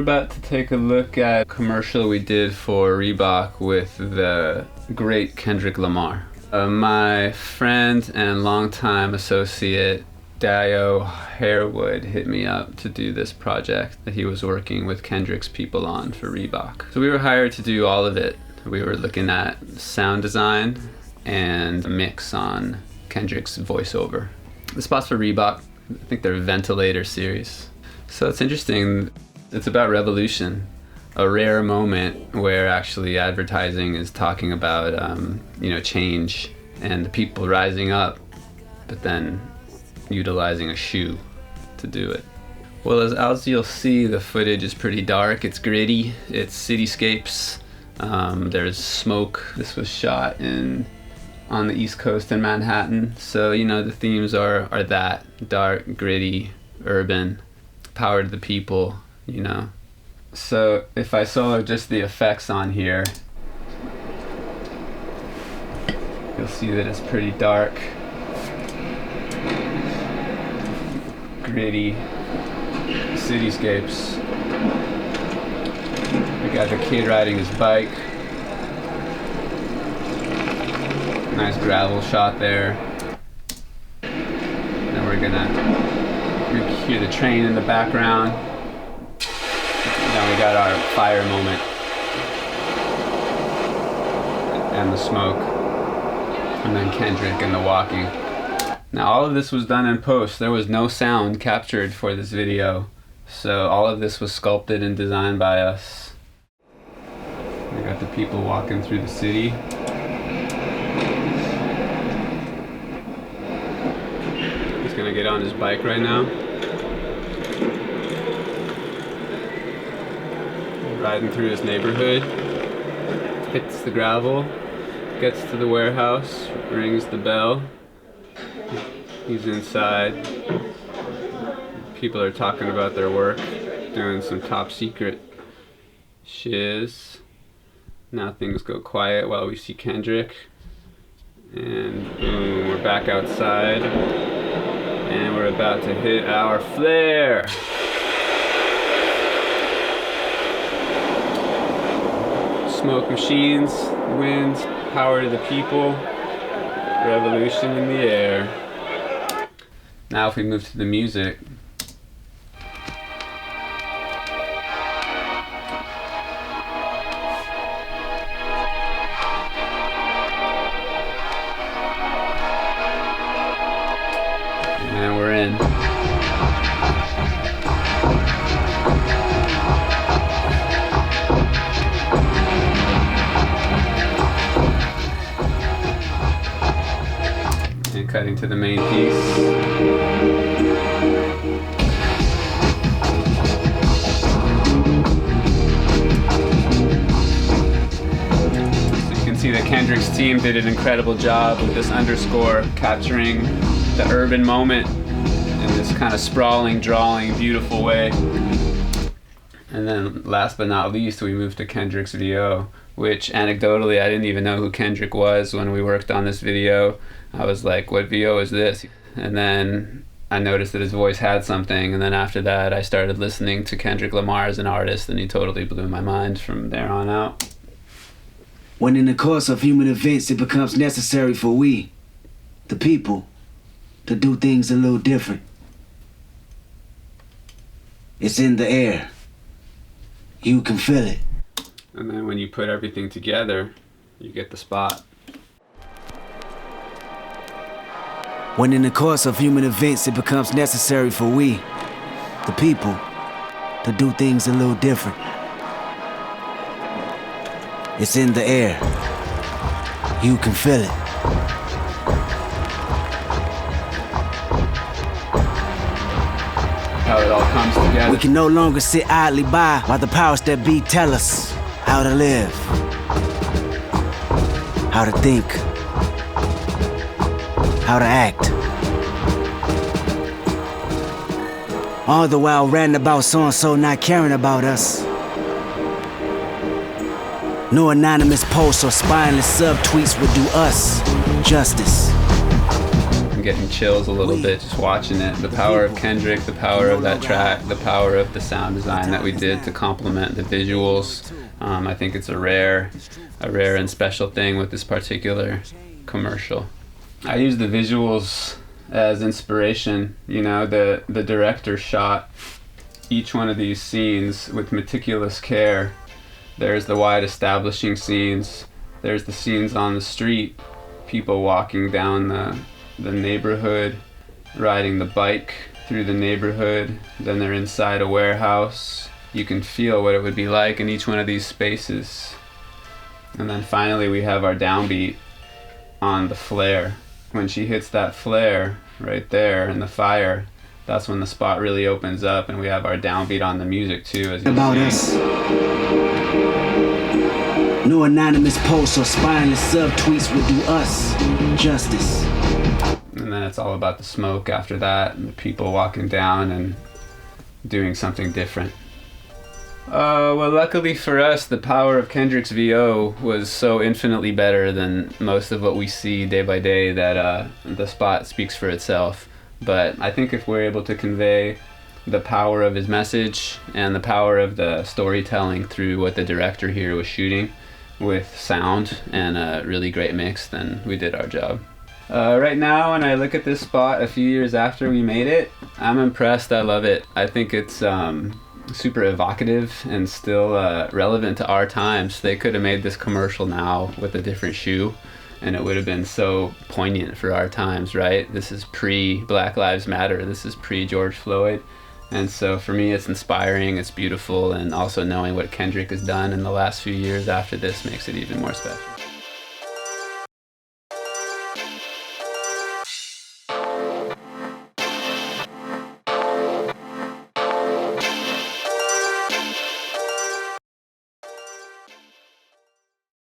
about to take a look at a commercial we did for Reebok with the great Kendrick Lamar. My friend and longtime associate Dio Harewood hit me up to do this project that he was working with Kendrick's people on for Reebok. So we were hired to do all of it. We were looking at sound design and a mix on Kendrick's voiceover. The spots for Reebok, I think they're Ventilator series. So it's interesting. It's about revolution, a rare moment where actually advertising is talking about change and the people rising up, but then utilizing a shoe to do it. Well, as you'll see, the footage is pretty dark. It's gritty. It's cityscapes. There's smoke. This was shot on the East Coast in Manhattan. So, the themes are that dark, gritty, urban, power to the people, So if I saw just the effects on here, you'll see that it's pretty dark, gritty cityscapes. We got the kid riding his bike. Nice gravel shot there. Then we're gonna hear the train in the background. Then we got our fire moment and the smoke, and then Kendrick and the walking. Now all of this was done in post. There was no sound captured for this video, so all of this was sculpted and designed by us. We got the people walking through the city. He's gonna get on his bike right now. Riding through his neighborhood, hits the gravel, gets to the warehouse, rings the bell. He's inside. People are talking about their work, doing some top secret shiz. Now things go quiet while we see Kendrick. And boom, we're back outside. And we're about to hit our flare. Smoke machines, winds, power to the people, revolution in the air. Now if we move to the music. And we're in. And cutting to the main piece. See that Kendrick's team did an incredible job with this underscore, capturing the urban moment in this kind of sprawling, drawing, beautiful way. And then last but not least, we moved to Kendrick's VO, which anecdotally, I didn't even know who Kendrick was when we worked on this video. I was like, what VO is this? And then I noticed that his voice had something, and then after that, I started listening to Kendrick Lamar as an artist, and he totally blew my mind from there on out. When in the course of human events it becomes necessary for we, the people, to do things a little different. It's in the air. You can feel it. And then when you put everything together, you get the spot. When in the course of human events it becomes necessary for we, the people, to do things a little different. It's in the air. You can feel it. How it all comes together. We can no longer sit idly by while the powers that be tell us how to live, how to think, how to act. All the while ranting about so-and-so not caring about us. No anonymous posts or spineless subtweets would do us justice. getting chills a little bit just watching it. The power of Kendrick, the power of that track, the power of the sound design that we did to complement the visuals. I think it's a rare and special thing with this particular commercial. I use the visuals as inspiration. You know, the director shot each one of these scenes with meticulous care. There's the wide establishing scenes. There's the scenes on the street, people walking down the neighborhood, riding the bike through the neighborhood. Then they're inside a warehouse. You can feel what it would be like in each one of these spaces. And then finally we have our downbeat on the flare. When she hits that flare right there in the fire, that's when the spot really opens up, and we have our downbeat on the music too. As you about us. No anonymous posts or spineless subtweets will do us justice. And then it's all about the smoke after that, and the people walking down and doing something different. Well, luckily for us, the power of Kendrick's VO was so infinitely better than most of what we see day by day that the spot speaks for itself. But I think if we're able to convey the power of his message and the power of the storytelling through what the director here was shooting with sound and a really great mix, then we did our job. Right now, when I look at this spot a few years after we made it, I'm impressed. I love it. I think it's super evocative and still relevant to our times. They could have made this commercial now with a different shoe, and it would have been so poignant for our times, right? This is pre-Black Lives Matter. This is pre-George Floyd. And so for me, it's inspiring, it's beautiful, and also knowing what Kendrick has done in the last few years after this makes it even more special.